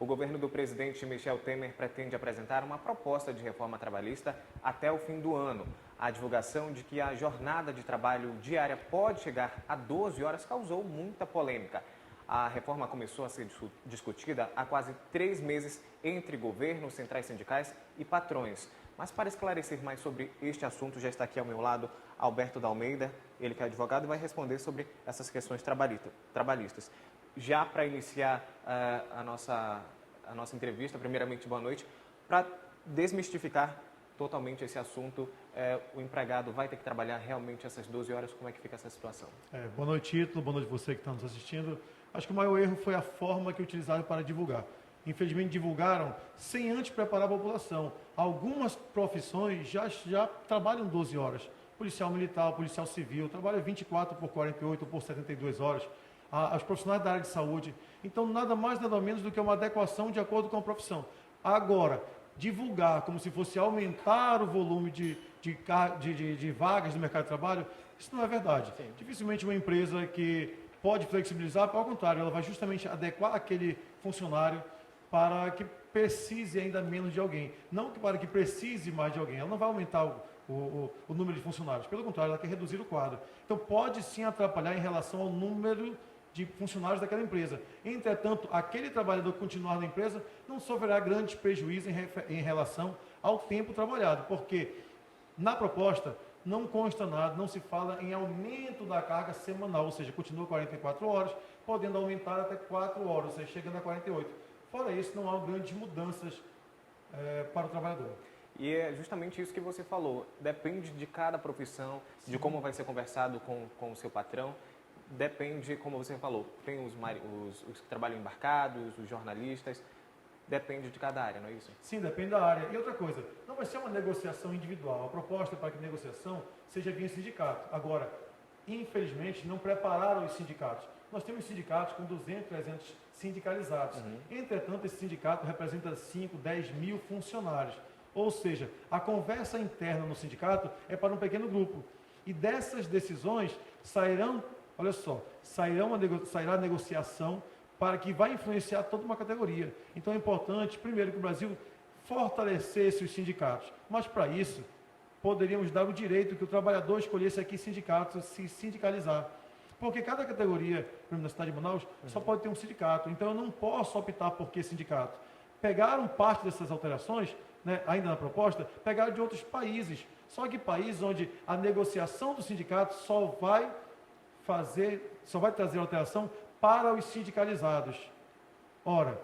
O governo do presidente Michel Temer pretende apresentar uma proposta de reforma trabalhista até o fim do ano. A divulgação de que a jornada de trabalho diária pode chegar a 12 horas causou muita polêmica. A reforma começou a ser discutida há quase 3 meses entre governo, centrais sindicais e patrões. Mas para esclarecer mais sobre este assunto, já está aqui ao meu lado Alberto da Almeida, ele que é advogado e vai responder sobre essas questões trabalhistas. Já para iniciar a nossa entrevista, primeiramente, boa noite, para desmistificar totalmente esse assunto, o empregado vai ter que trabalhar realmente essas 12 horas, como é que fica essa situação? Boa noite, Ítalo, boa noite você que está nos assistindo. Acho que o maior erro foi a forma que utilizaram para divulgar. Infelizmente divulgaram sem antes preparar a população. Algumas profissões já trabalham 12 horas. Policial militar, policial civil, trabalha 24 por 48 por 72 horas. Os profissionais da área de saúde. Então, nada mais, nada menos do que uma adequação de acordo com a profissão. Agora, divulgar como se fosse aumentar o volume de vagas no mercado de trabalho, isso não é verdade. Sim. Dificilmente uma empresa que pode flexibilizar, ao contrário, ela vai justamente adequar aquele funcionário para que precise ainda menos de alguém. Não para que precise mais de alguém. Ela não vai aumentar o número de funcionários. Pelo contrário, ela quer reduzir o quadro. Então, pode sim atrapalhar em relação ao número de funcionários daquela empresa. Entretanto, aquele trabalhador que continuar na empresa não sofrerá grandes prejuízos em relação ao tempo trabalhado, porque na proposta não consta nada, não se fala em aumento da carga semanal, ou seja, continua 44 horas, podendo aumentar até 4 horas, ou seja, chegando a 48. Fora isso, não há grandes mudanças para o trabalhador. E é justamente isso que você falou, depende de cada profissão, de como vai ser conversado com o seu patrão, depende, como você falou, tem os que trabalham embarcados, os jornalistas, depende de cada área, não é isso? Sim, depende da área. E outra coisa, não vai ser uma negociação individual. A proposta é para que a negociação seja via sindicato. Agora, infelizmente, não prepararam os sindicatos. Nós temos sindicatos com 200, 300 sindicalizados. Entretanto, esse sindicato representa 5, 10 mil funcionários. Ou seja, a conversa interna no sindicato é para um pequeno grupo. E dessas decisões sairão, olha só, sairá a negociação para que vai influenciar toda uma categoria. Então é importante, primeiro, que o Brasil fortalecesse os sindicatos. Mas para isso, poderíamos dar o direito que o trabalhador escolhesse aqui sindicatos, se sindicalizar. Porque cada categoria, por exemplo, na cidade de Manaus, só pode ter um sindicato. Então eu não posso optar por que sindicato. Pegaram parte dessas alterações, né, ainda na proposta, pegaram de outros países. Só que países onde a negociação do sindicato só vai trazer alteração para os sindicalizados. Ora,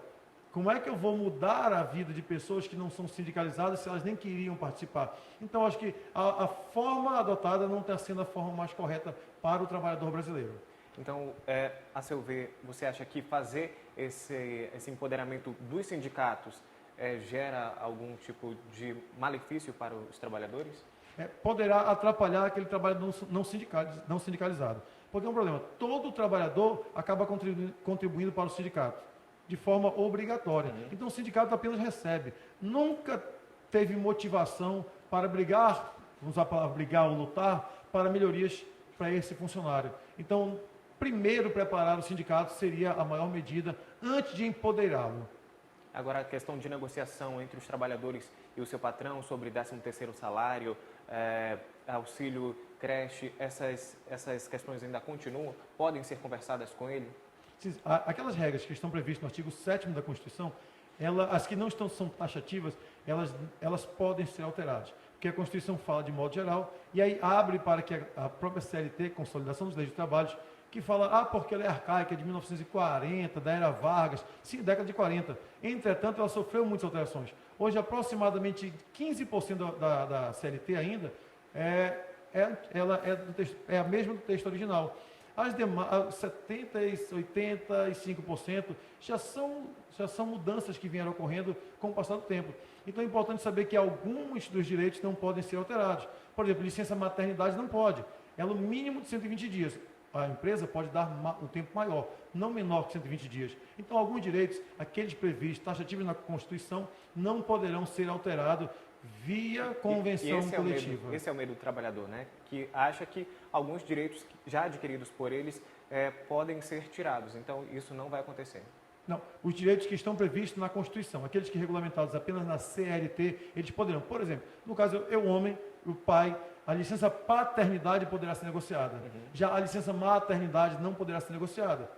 como é que eu vou mudar a vida de pessoas que não são sindicalizadas se elas nem queriam participar? Então, acho que a forma adotada não está sendo a forma mais correta para o trabalhador brasileiro. Então, a seu ver, você acha que fazer esse empoderamento dos sindicatos gera algum tipo de malefício para os trabalhadores? Poderá atrapalhar aquele trabalhador não sindicalizado. Porque é um problema, todo trabalhador acaba contribuindo para o sindicato, de forma obrigatória. Então o sindicato apenas recebe. Nunca teve motivação para brigar, vamos usar a palavra brigar ou lutar, para melhorias para esse funcionário. Então, primeiro preparar o sindicato seria a maior medida antes de empoderá-lo. Agora, a questão de negociação entre os trabalhadores e o seu patrão sobre 13º salário, auxílio, creche, essas questões ainda continuam? Podem ser conversadas com ele? Sim, aquelas regras que estão previstas no artigo 7º da Constituição, as que não são taxativas, elas podem ser alteradas. Porque a Constituição fala de modo geral, e aí abre para que a própria CLT, Consolidação dos Leis de Trabalho, que fala, porque ela é arcaica, é de 1940, da era Vargas, sim, década de 40. Entretanto, ela sofreu muitas alterações. Hoje, aproximadamente 15% da CLT ainda é a mesma do texto original. As demais, 70%, 85% já são mudanças que vieram ocorrendo com o passar do tempo. Então é importante saber que alguns dos direitos não podem ser alterados. Por exemplo, licença maternidade não pode. É no mínimo de 120 dias. A empresa pode dar um tempo maior, não menor que 120 dias. Então, alguns direitos, aqueles previstos, taxativos na Constituição, não poderão ser alterados via convenção coletiva. Esse é o medo do trabalhador, né? Que acha que alguns direitos já adquiridos por eles podem ser tirados. Então, isso não vai acontecer. Não, os direitos que estão previstos na Constituição, aqueles que regulamentados apenas na CLT, eles poderão. Por exemplo, no caso, eu homem, o pai, a licença paternidade poderá ser negociada. Já a licença maternidade não poderá ser negociada.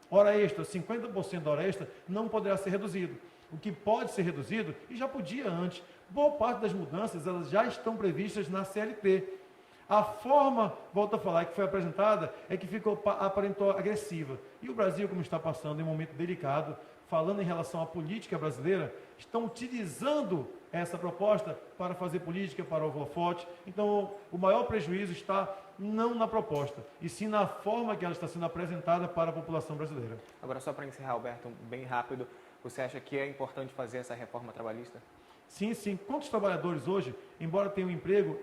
Hora extra, 50% da hora extra não poderá ser reduzido. O que pode ser reduzido, e já podia antes, boa parte das mudanças elas já estão previstas na CLT. A forma, volto a falar, que foi apresentada é que ficou aparentou agressiva. E o Brasil, como está passando em um momento delicado, falando em relação à política brasileira, estão utilizando essa proposta para fazer política, para o holofote. Então, o maior prejuízo está não na proposta, e sim na forma que ela está sendo apresentada para a população brasileira. Agora, só para encerrar, Alberto, bem rápido, você acha que é importante fazer essa reforma trabalhista? Sim, sim. Quantos trabalhadores hoje, embora tenham um emprego,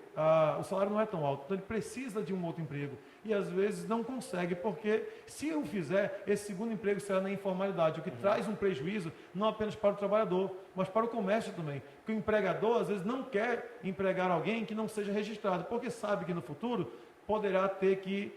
o salário não é tão alto, então ele precisa de um outro emprego. E às vezes não consegue, porque se o fizer, esse segundo emprego será na informalidade, o que traz um prejuízo não apenas para o trabalhador, mas para o comércio também. Porque o empregador às vezes não quer empregar alguém que não seja registrado, porque sabe que no futuro poderá ter que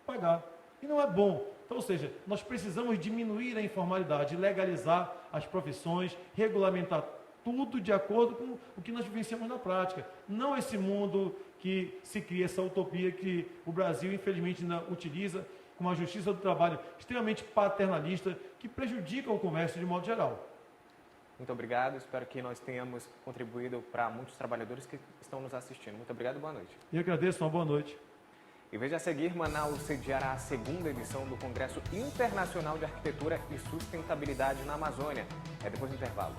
pagar. E não é bom. Então, ou seja, nós precisamos diminuir a informalidade, legalizar as profissões, regulamentar tudo de acordo com o que nós vivenciamos na prática. Não esse mundo que se cria, essa utopia que o Brasil, infelizmente, ainda utiliza com uma justiça do trabalho extremamente paternalista que prejudica o comércio de modo geral. Muito obrigado, espero que nós tenhamos contribuído para muitos trabalhadores que estão nos assistindo. Muito obrigado e boa noite. Eu agradeço, uma boa noite. E veja a seguir, Manaus sediará a segunda edição do Congresso Internacional de Arquitetura e Sustentabilidade na Amazônia. É depois do intervalo.